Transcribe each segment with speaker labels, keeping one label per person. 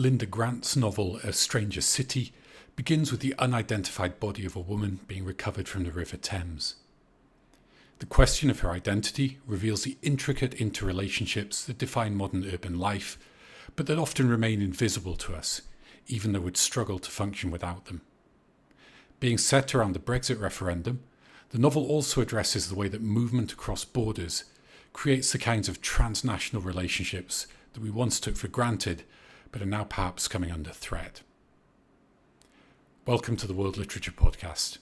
Speaker 1: Linda Grant's novel A Stranger City begins with the unidentified body of a woman being recovered from the River Thames. The question of her identity reveals the intricate interrelationships that define modern urban life, but that often remain invisible to us, even though we'd struggle to function without them. Being set around the Brexit referendum, the novel also addresses the way that movement across borders creates the kinds of transnational relationships that we once took for granted, but are now perhaps coming under threat. Welcome to the World Literature Podcast.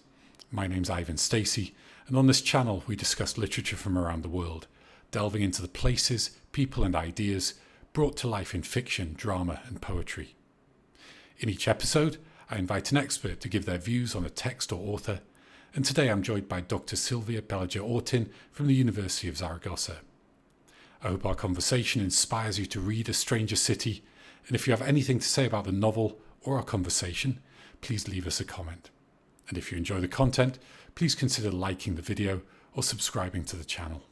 Speaker 1: My name's Ivan Stacey, and on this channel we discuss literature from around the world, delving into the places, people and ideas brought to life in fiction, drama and poetry. In each episode, I invite an expert to give their views on a text or author, and today I'm joined by Dr. Silvia Pellicer Ortin from the University of Zaragoza. I hope our conversation inspires you to read A Stranger City, and if you have anything to say about the novel or our conversation, please leave us a comment. And if you enjoy the content, please consider liking the video or subscribing to the channel.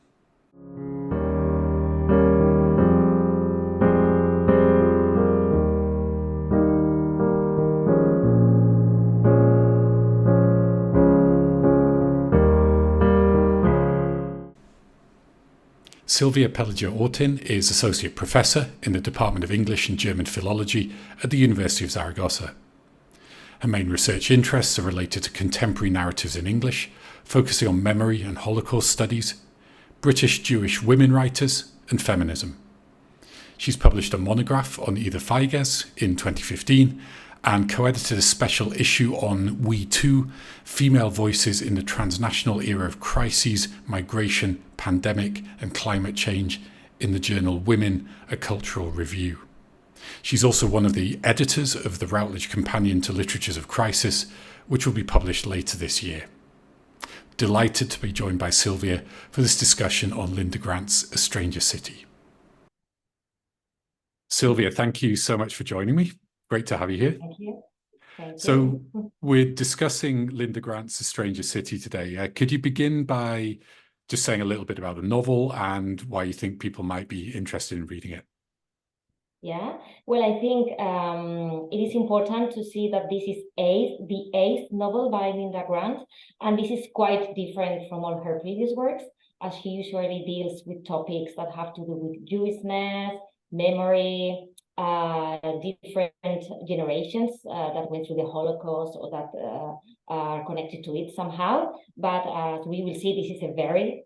Speaker 1: Silvia Pellicer Ortin is Associate Professor in the Department of English and German Philology at the University of Zaragoza. Her main research interests are related to contemporary narratives in English, focusing on memory and Holocaust studies, British Jewish women writers, and feminism. She's published a monograph on Ida Feiges in 2015 and co-edited a special issue on We Too, Female Voices in the Transnational Era of Crises, Migration, Pandemic and Climate Change in the journal Women, A Cultural Review. She's also one of the editors of the Routledge Companion to Literatures of Crisis, which will be published later this year. Delighted to be joined by Silvia for this discussion on Linda Grant's A Stranger City. Silvia, thank you so much for joining me. Great to have you here.
Speaker 2: Thank you.
Speaker 1: So we're discussing Linda Grant's A Stranger City today. Could you begin by just saying a little bit about the novel and why you think people might be interested in reading it?
Speaker 2: Yeah, well, I think it is important to see that this is the eighth novel by Linda Grant, and this is quite different from all her previous works, as she usually deals with topics that have to do with Jewishness, memory, different generations that went through the Holocaust or that are connected to it somehow. But as we will see, this is a very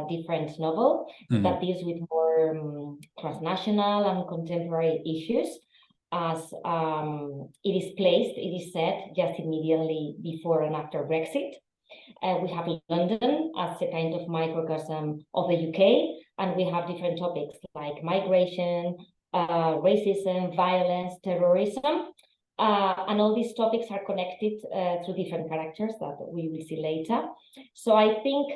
Speaker 2: different novel that deals with more transnational and contemporary issues, as it is set just immediately before and after Brexit. We have London as a kind of microcosm of the UK, and we have different topics like migration, racism, violence, terrorism, and all these topics are connected through different characters that we will see later. So I think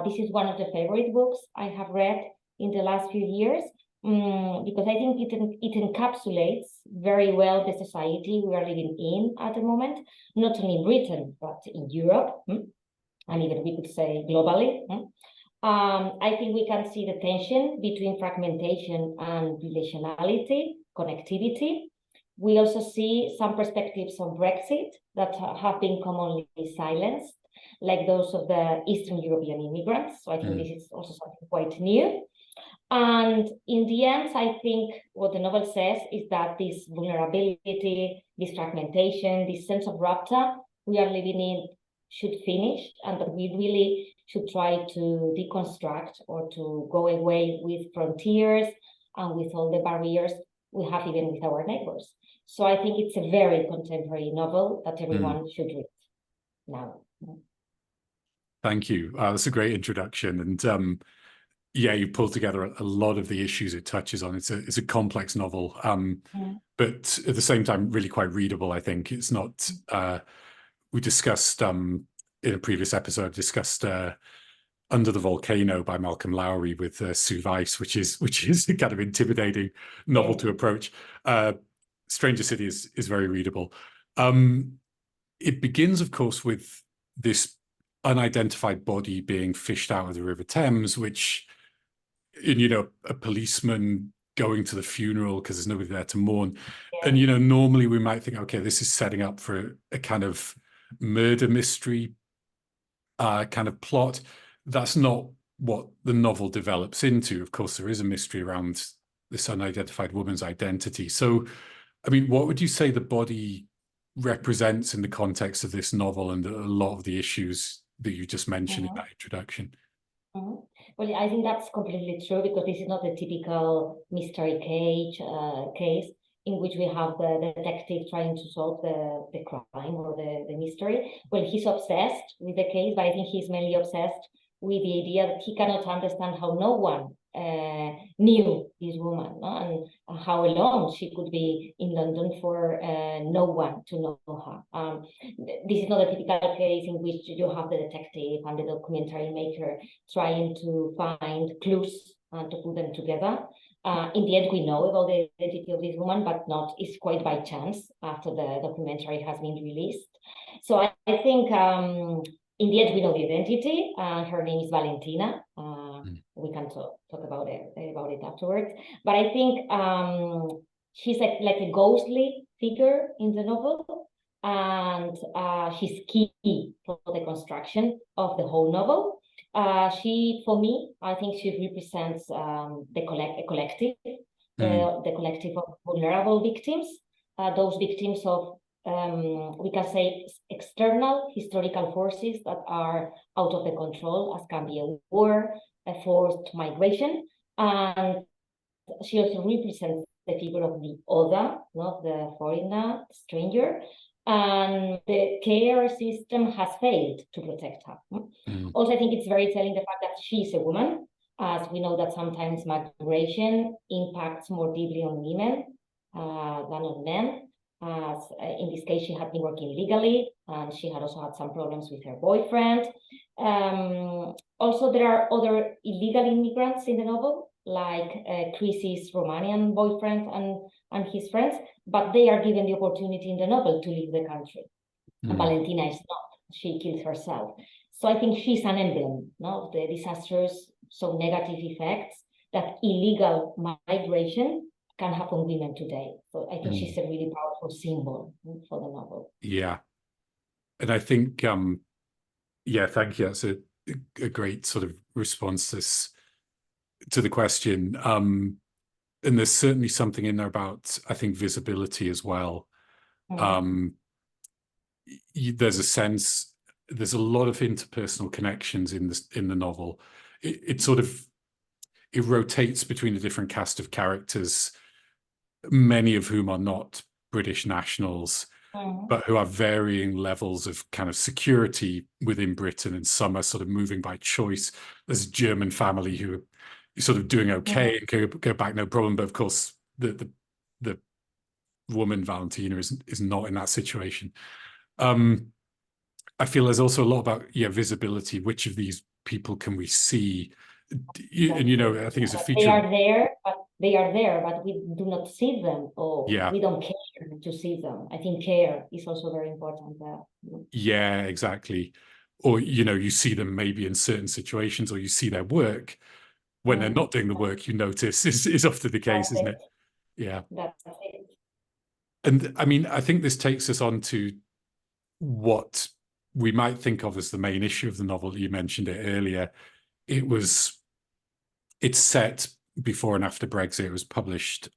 Speaker 2: this is one of the favorite books I have read in the last few years, because I think it encapsulates very well the society we are living in at the moment, not only in Britain, but in Europe, and even we could say globally. I think we can see the tension between fragmentation and relationality, connectivity. We also see some perspectives on Brexit that have been commonly silenced, like those of the Eastern European immigrants. So I think this is also something quite new. And in the end, I think what the novel says is that this vulnerability, this fragmentation, this sense of rupture we are living in should finish, and that we really should try to deconstruct or to go away with frontiers and with all the barriers we have even with our neighbors. So I think it's a very contemporary novel that everyone should read now.
Speaker 1: Thank you. That's a great introduction. And yeah, you pulled together a lot of the issues it touches on. It's a complex novel, but at the same time, really quite readable, I think. It's not... we discussed in a previous episode, Under the Volcano by Malcolm Lowry with Sue Weiss, which is a kind of intimidating novel to approach. Stranger City is very readable. It begins, of course, with this unidentified body being fished out of the River Thames, which, you know, a policeman going to the funeral because there's nobody there to mourn.
Speaker 2: Yeah.
Speaker 1: And, you know, normally we might think, okay, this is setting up for a kind of murder mystery kind of plot. That's not what the novel develops into. Of course, there is a mystery around this unidentified woman's identity. So, I mean, what would you say the body represents in the context of this novel and a lot of the issues that you just mentioned in that introduction?
Speaker 2: Well, I think that's completely true, because this is not a typical mystery case in which we have the detective trying to solve the crime or the mystery. Well, he's obsessed with the case, but I think he's mainly obsessed with the idea that he cannot understand how no one knew this woman, no? And how alone she could be in London for no one to know her. This is not a typical case in which you have the detective and the documentary maker trying to find clues and to put them together. In the end, we know about the identity of this woman, but it's quite by chance after the documentary has been released. So I think in the end, we know the identity. Her name is Valentina. We can talk about it afterwards. But I think she's like a ghostly figure in the novel, and she's key for the construction of the whole novel. For me, I think she represents the collective of vulnerable victims, those victims of we can say external historical forces that are out of the control, as can be a war, a forced migration, and she also represents the figure of the other, not the foreigner, stranger, and the care system has failed to protect her. Also, I think it's very telling the fact that she's a woman, as we know that sometimes migration impacts more deeply on women than on men. As in this case, she had been working legally, and she had also had some problems with her boyfriend. Also, there are other illegal immigrants in the novel, like Chrissy's Romanian boyfriend and his friends, but they are given the opportunity in the novel to leave the country. And Valentina is not. She killed herself. So I think she's an emblem, no, of the disastrous, so negative effects that illegal migration can have on women today. So I think she's a really powerful symbol for the novel.
Speaker 1: Yeah. And I think, yeah, thank you. That's a great sort of response to the question. And there's certainly something in there about, I think, visibility as well. There's a sense, there's a lot of interpersonal connections in the novel. It rotates between a different cast of characters, many of whom are not British nationals, but who have varying levels of kind of security within Britain, and some are sort of moving by choice. There's a German family who are sort of doing okay and go back no problem, but of course the woman Valentina is not in that situation. I feel there's also a lot about visibility. Which of these people can we see? And you know, I think it's a feature.
Speaker 2: They are there, but we do not see them, or we don't care to see them. I think care is also very important there.
Speaker 1: Yeah, exactly. Or, you know, you see them maybe in certain situations, or you see their work. When they're not doing the work, you notice is often the case, isn't it? Yeah.
Speaker 2: That's it.
Speaker 1: And I mean, I think this takes us on to what we might think of as the main issue of the novel. You mentioned it earlier. It's set before and after Brexit. It was published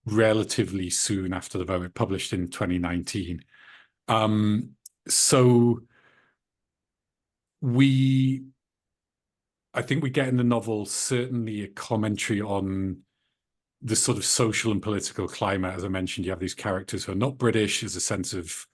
Speaker 1: relatively soon after the vote, published in 2019. So I think we get in the novel certainly a commentary on the sort of social and political climate. As I mentioned, you have these characters who are not British. There's a sense of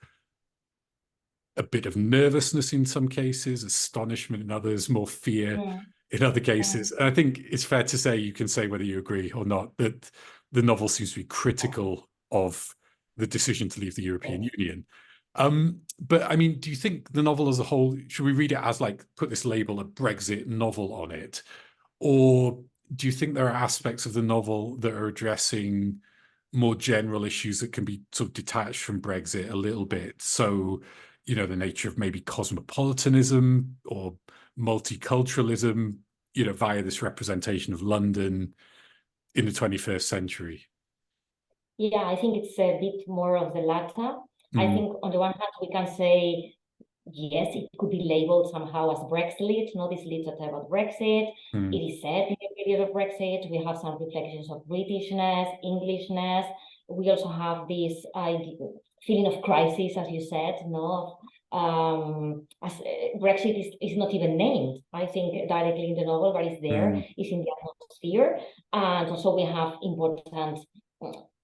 Speaker 1: a bit of nervousness in some cases, astonishment in others, more fear in other cases. And I think it's fair to say, you can say whether you agree or not, that the novel seems to be critical of the decision to leave the European Union. But I mean, do you think the novel as a whole, should we read it as like, put this label, a Brexit novel on it? Or do you think there are aspects of the novel that are addressing more general issues that can be sort of detached from Brexit a little bit? So, you know, the nature of maybe cosmopolitanism or multiculturalism, you know, via this representation of London, in the 21st century?
Speaker 2: Yeah, I think it's a bit more of the latter. I
Speaker 1: Mm,
Speaker 2: think on the one hand, we can say, yes, it could be labeled somehow as Brexit. No, this literature about Brexit. It
Speaker 1: mm,
Speaker 2: is set in the period of Brexit. We have some reflections of Britishness, Englishness. We also have this feeling of crisis, as you said, no? As Brexit is not even named, I think, directly in the novel, but it's there,
Speaker 1: mm,
Speaker 2: it's in the atmosphere. And also we have important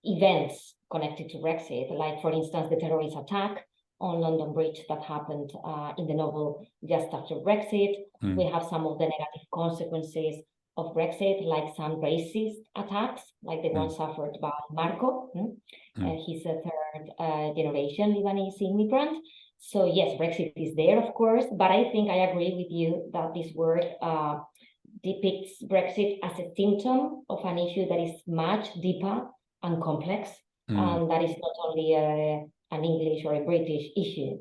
Speaker 2: events connected to Brexit, like, for instance, the terrorist attack on London Bridge that happened in the novel just after Brexit. We have some of the negative consequences of Brexit, like some racist attacks, like the one suffered by Marco. He's a third generation Lebanese immigrant. So yes, Brexit is there, of course, but I think I agree with you that this work depicts Brexit as a symptom of an issue that is much deeper and complex, and that is not only an English or a British issue.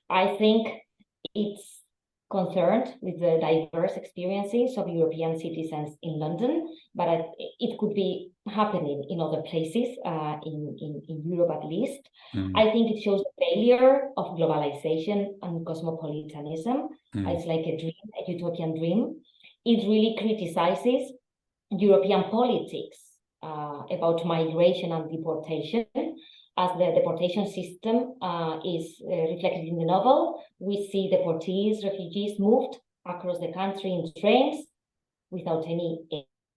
Speaker 2: I think it's concerned with the diverse experiences of European citizens in London, but it could be happening in other places, in Europe at least. I think it shows the failure of globalization and cosmopolitanism. It's like a dream, a utopian dream. It really criticizes European politics about migration and deportation, as the deportation system is reflected in the novel. We see deportees, refugees moved across the country in trains without any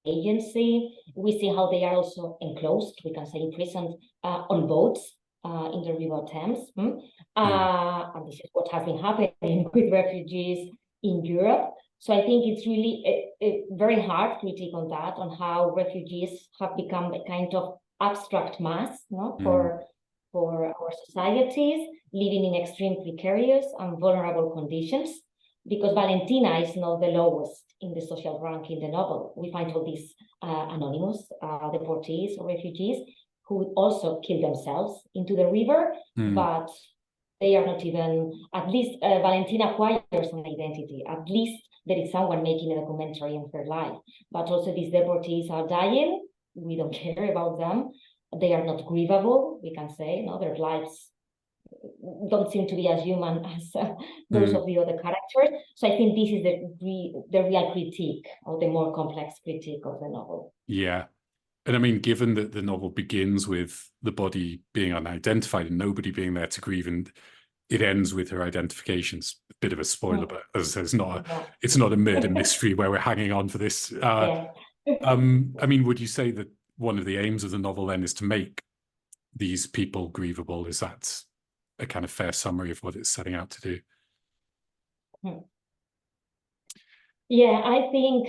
Speaker 2: agency. We see how they are also enclosed, we can say imprisoned, on boats in the River Thames. And this is what has been happening with refugees in Europe. So I think it's really a very hard critique on that, on how refugees have become a kind of abstract mass, no, for our societies, living in extreme precarious and vulnerable conditions. Because Valentina is not the lowest in the social rank in the novel. We find all these anonymous deportees or refugees who also kill themselves into the river, but they are not even, at least Valentina acquires an identity. At least there is someone making a documentary on her life. But also these deportees are dying. We don't care about them. They are not grievable, we can say. No, their lives don't seem to be as human as those of the other characters. So I think this is the real critique, or the more complex critique of the novel.
Speaker 1: Yeah. And I mean, given that the novel begins with the body being unidentified and nobody being there to grieve, and it ends with her identifications, a bit of a spoiler, but as I said, it's not a murder mystery where we're hanging on for this.
Speaker 2: Yeah.
Speaker 1: I mean, would you say that one of the aims of the novel then is to make these people grievable? Is that a kind of fair summary of what it's setting out to do?
Speaker 2: Yeah, I think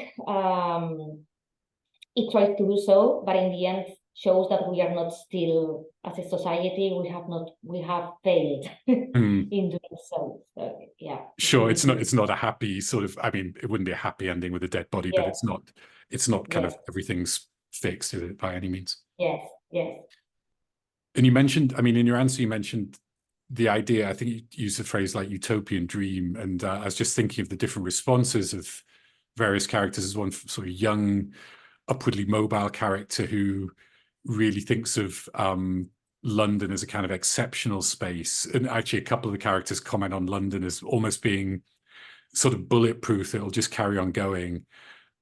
Speaker 2: it tries to do so, but in the end shows that we are not still, as a society, we have failed in doing so. So yeah.
Speaker 1: Sure, it's not a happy sort of, I mean, it wouldn't be a happy ending with a dead body, but it's not kind of everything's fixed, is it, by any means?
Speaker 2: Yes, yes.
Speaker 1: And you mentioned, I mean, in your answer, you mentioned the idea, I think you used a phrase like utopian dream. And I was just thinking of the different responses of various characters. As one sort of young, upwardly mobile character who really thinks of London as a kind of exceptional space. And actually, a couple of the characters comment on London as almost being sort of bulletproof. It'll just carry on going.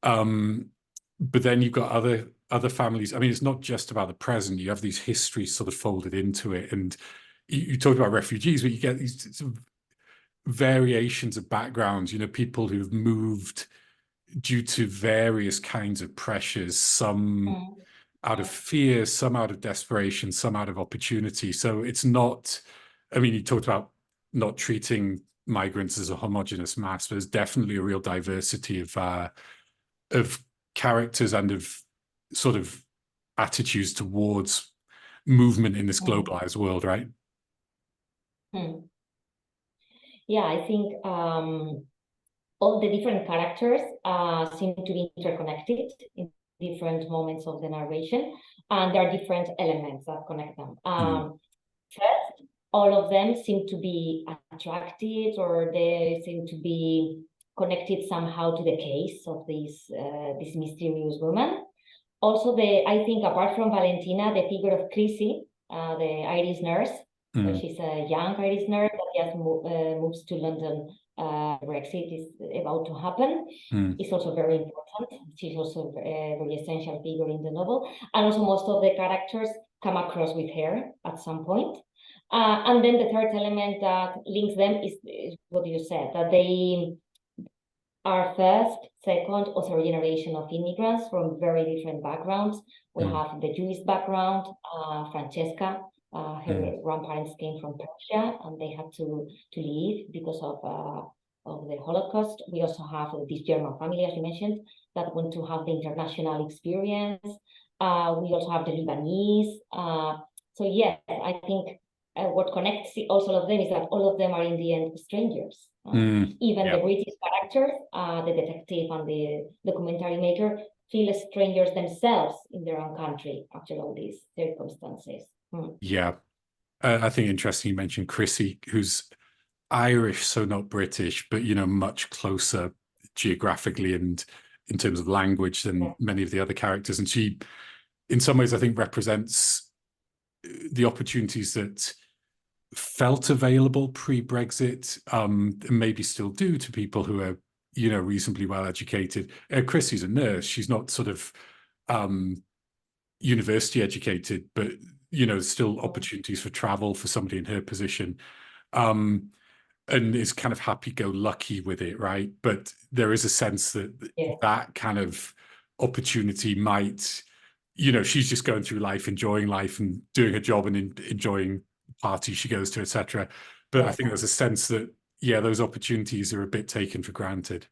Speaker 1: But then you've got other families. I mean, it's not just about the present. You have these histories sort of folded into it. And you talked about refugees, but you get these sort of variations of backgrounds, you know, people who've moved due to various kinds of pressures, some out of fear, some out of desperation, some out of opportunity. So it's not, I mean, you talked about not treating migrants as a homogenous mass, but there's definitely a real diversity of characters and of sort of attitudes towards movement in this globalized world, right?
Speaker 2: Yeah, I think all the different characters seem to be interconnected in different moments of the narration, and there are different elements that connect them. First, all of them seem to be attracted, or they seem to be connected somehow to the case of this mysterious woman. Also, I think apart from Valentina, the figure of Chrissy, the Irish nurse, she's a young Irish nurse that just moves to London. Brexit is about to happen. It's also very important. She's also a very essential figure in the novel. And also most of the characters come across with her at some point. And then the third element that links them is what you said, that they are first, second, or third generation of immigrants from very different backgrounds. We have the Jewish background, Francesca, her grandparents came from Persia and they had to leave because of the Holocaust. We also have this German family, as you mentioned, that want to have the international experience. We also have the Lebanese. So yes, I think what connects all of them is that all of them are in the end strangers. Even the British characters, the detective and the documentary maker, feel strangers themselves in their own country after all these circumstances.
Speaker 1: Yeah, I think interesting you mentioned Chrissy, who's Irish, so not British, but much closer geographically and in terms of language than many of the other characters. And she, in some ways, I think represents the opportunities that felt available pre-Brexit, and maybe still do to people who are, reasonably well educated. Chrissy's a nurse; she's not sort of university educated, but still opportunities for travel for somebody in her position, and is kind of happy-go-lucky with it, right? But there is a sense that that kind of opportunity might, she's just going through life, enjoying life, and doing her job, and enjoying parties she goes to, etc. But I think there's a sense that those opportunities are a bit taken for granted.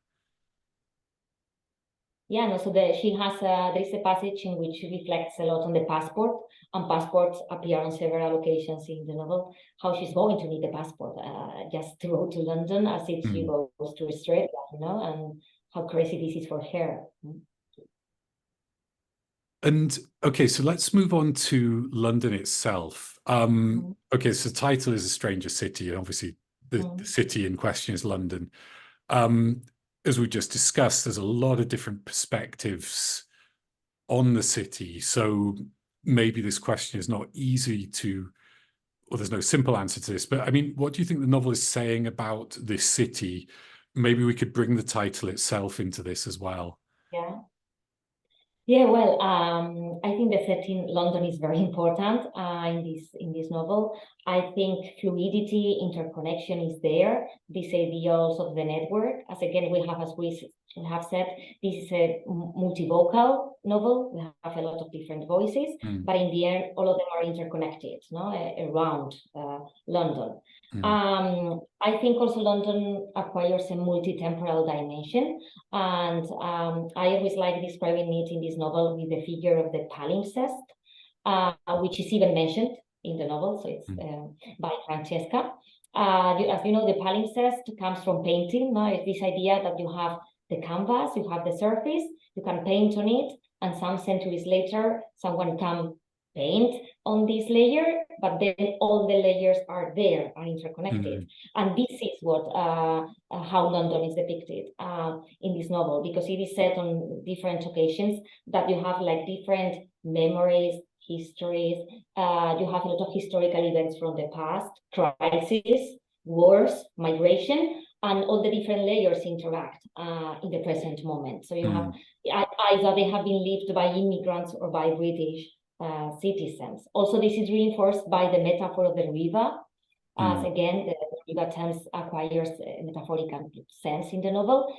Speaker 2: Yeah, no, so she has there is a passage in which she reflects a lot on the passport, and passports appear on several occasions in the novel. How she's going to need a passport just to go to London, as if she goes to Australia, and how crazy this is for her.
Speaker 1: And okay, so let's move on to London itself. Okay, so the title is A Stranger City, and obviously the city in question is London. As we just discussed, there's a lot of different perspectives on the city. So maybe this question is not easy to, or there's no simple answer to this, but I mean, what do you think the novel is saying about this city? Maybe we could bring the title itself into this as well.
Speaker 2: Yeah, well, I think the setting London is very important in this novel. I think fluidity, interconnection is there. These ideals of the network, as again as we have said, this is a multivocal novel. We have a lot of different voices, but in the end, all of them are interconnected, around London. I think also London acquires a multi-temporal dimension, and I always like describing it in this novel with the figure of the palimpsest, which is even mentioned in the novel, so it's by Francesca. As you know, the palimpsest comes from painting. It's this idea that you have the canvas, you have the surface, you can paint on it, and some centuries later, someone can paint on this layer, but then all the layers are interconnected. And this is what how London is depicted in this novel, because it is set on different occasions that you have like different memories, histories. You have a lot of historical events from the past, crises, wars, migration, and all the different layers interact in the present moment. So you have either they have been lived by immigrants or by British citizens. Also, this is reinforced by the metaphor of the river, as again, the river Thames acquires a metaphorical sense in the novel.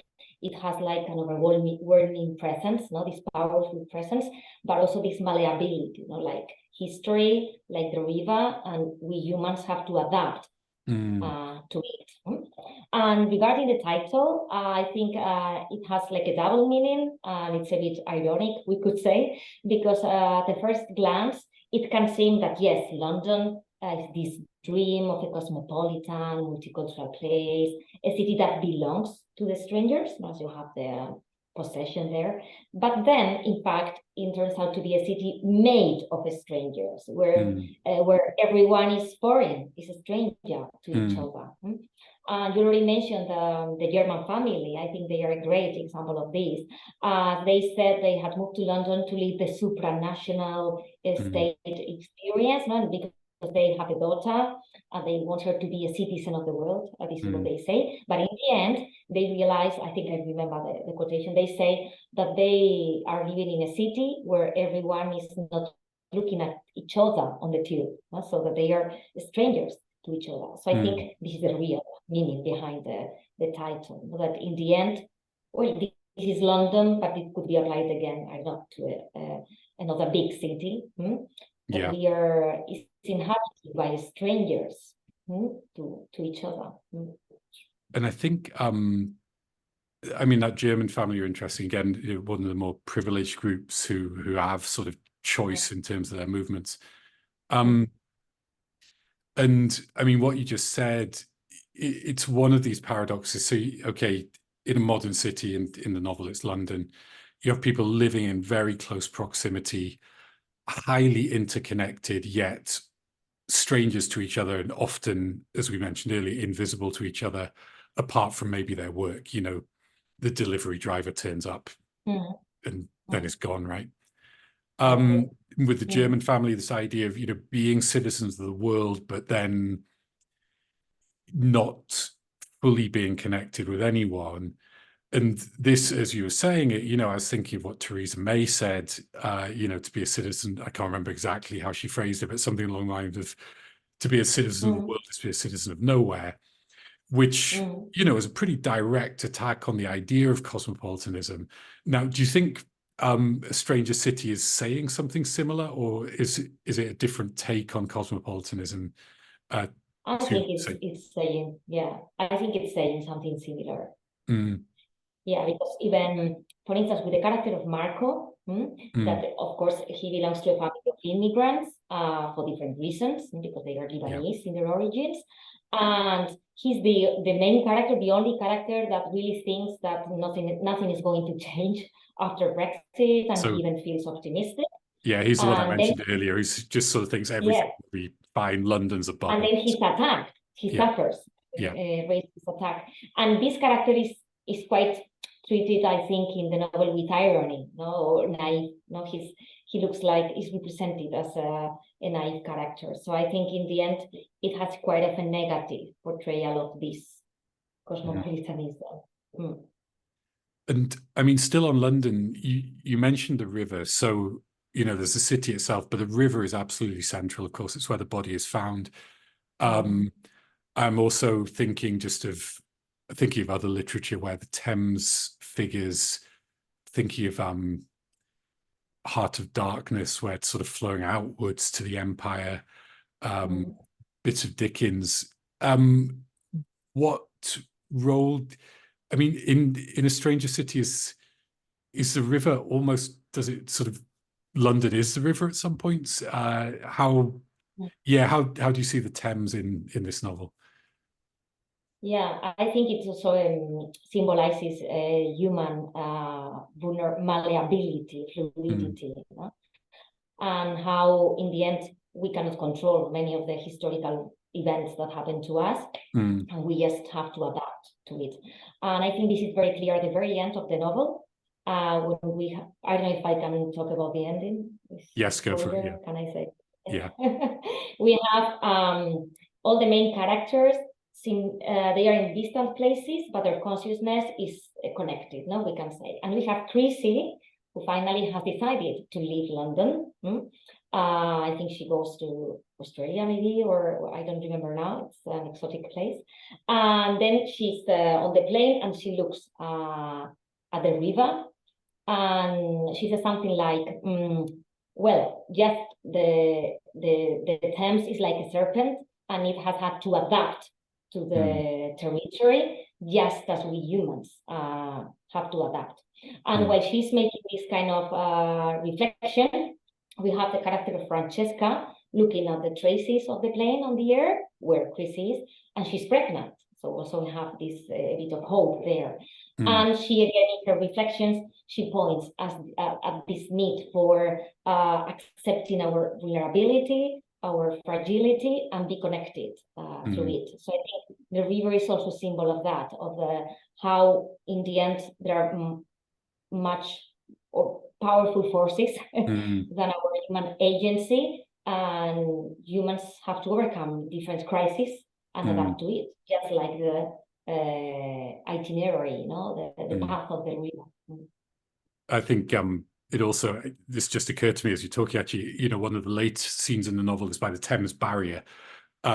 Speaker 2: It has like an overwhelming presence, this powerful presence, but also this malleability, like history, like the river, and we humans have to adapt to it. And regarding the title, I think it has like a double meaning, and it's a bit ironic, we could say, because at the first glance, it can seem that yes, London is this dream of a cosmopolitan, multicultural place, a city that belongs to the strangers, as you have the possession there. But then, in fact, it turns out to be a city made of strangers, where everyone is foreign, is a stranger to each other. You already mentioned the German family. I think they are a great example of this. They said they had moved to London to live the supranational state experience, no? Because they have a daughter, and they want her to be a citizen of the world. This is what they say. But in the end, they realize, I think I remember the quotation, they say that they are living in a city where everyone is not looking at each other on the tube, no? So that they are strangers to each other. So I think this is the real meaning behind the title. That in the end, well, this is London, but it could be applied again, I don't know, to another big city. That we are inhabited by strangers to each other.
Speaker 1: And I think, I mean, that German family are interesting. Again, one of the more privileged groups who have sort of choice in terms of their movements. And I mean, what you just said, it's one of these paradoxes. So, okay, in a modern city, in the novel, it's London, you have people living in very close proximity, highly interconnected, yet strangers to each other, and often, as we mentioned earlier, invisible to each other, apart from maybe their work. You know, the delivery driver turns up and then it's gone, right? With the German family, this idea of, being citizens of the world, but then not fully being connected with anyone. And this, as you were saying it, I was thinking of what Theresa May said, to be a citizen. I can't remember exactly how she phrased it, but something along the lines of, to be a citizen of the world is to be a citizen of nowhere, which, is a pretty direct attack on the idea of cosmopolitanism. Now, do you think A Stranger City is saying something similar, or is it a different take on cosmopolitanism?
Speaker 2: I think it's saying, I think it's saying something similar. Yeah, because even, for instance, with the character of Marco, that of course he belongs to a family of immigrants for different reasons, because they are Lebanese in their origins. And he's the main character, the only character that really thinks that nothing is going to change after Brexit, and he even feels optimistic.
Speaker 1: Yeah, he's the one I mentioned earlier. He just sort of thinks everything will be fine. London's a bubble.
Speaker 2: And then he's attacked. He suffers a racist attack. And this character is quite treated, I think, in the novel with irony, or naive. He looks like he's represented as a naive character. So I think in the end, it has quite of a negative portrayal of this cosmopolitanism.
Speaker 1: And I mean, still on London, you mentioned the river. So, there's the city itself, but the river is absolutely central. Of course, it's where the body is found. I'm also thinking of other literature where the Thames figures, thinking of Heart of Darkness, where it's sort of flowing outwards to the Empire, bits of Dickens. What role, I mean, in A Stranger City, is the river almost, does it sort of, London is the river at some points? How do you see the Thames in this novel?
Speaker 2: Yeah, I think it also symbolizes human malleability, fluidity, and how, in the end, we cannot control many of the historical events that happen to us, and we just have to adapt to it. And I think this is very clear at the very end of the novel. When I don't know if I can talk about the ending.
Speaker 1: Yes, go for it. Yeah.
Speaker 2: Can I say?
Speaker 1: Yeah.
Speaker 2: We have all the main characters. They are in distant places, but their consciousness is connected, we can say. And we have Chrissy, who finally has decided to leave London. I think she goes to Australia, maybe, or I don't remember now. It's an exotic place. And then she's on the plane, and she looks at the river, and she says something like, well, just the Thames is like a serpent, and it has had to adapt to the territory, just as we humans have to adapt. And while she's making this kind of reflection, we have the character of Francesca looking at the traces of the plane on the air, where Chris is, and she's pregnant. So also we have this a bit of hope there. And she, again, in her reflections, she points at this need for accepting our vulnerability, our fragility, and be connected through it. So I think the river is also a symbol of that, of how in the end there are much or powerful forces than our human agency, and humans have to overcome different crises and adapt to it, just like the itinerary, you know, the path of the river.
Speaker 1: I think this just occurred to me as you're talking, actually, you know, one of the late scenes in the novel is by the Thames Barrier,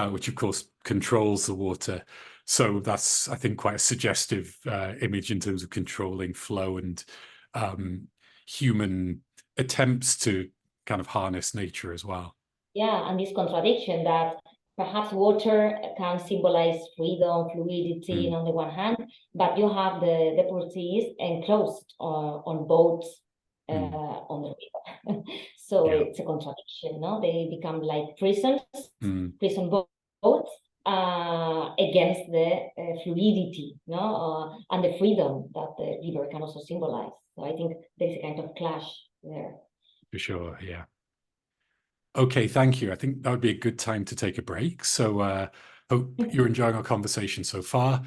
Speaker 1: which of course controls the water. So that's, I think, quite a suggestive image in terms of controlling flow and human attempts to kind of harness nature as well.
Speaker 2: Yeah, and this contradiction that perhaps water can symbolize freedom, fluidity on the one hand, but you have the deportees enclosed on boats on the river. So it's a contradiction, no? They become like prisons, prison boats against the fluidity, no? And the freedom that the river can also symbolize. So I think there's a kind of clash there.
Speaker 1: For sure, yeah. Okay, thank you. I think that would be a good time to take a break. So hope you're enjoying our conversation so far.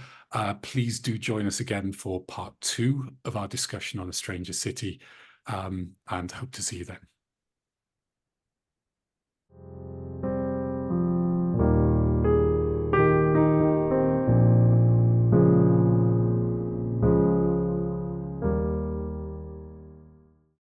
Speaker 1: Please do join us again for part 2 of our discussion on A Stranger City, and hope to see you then.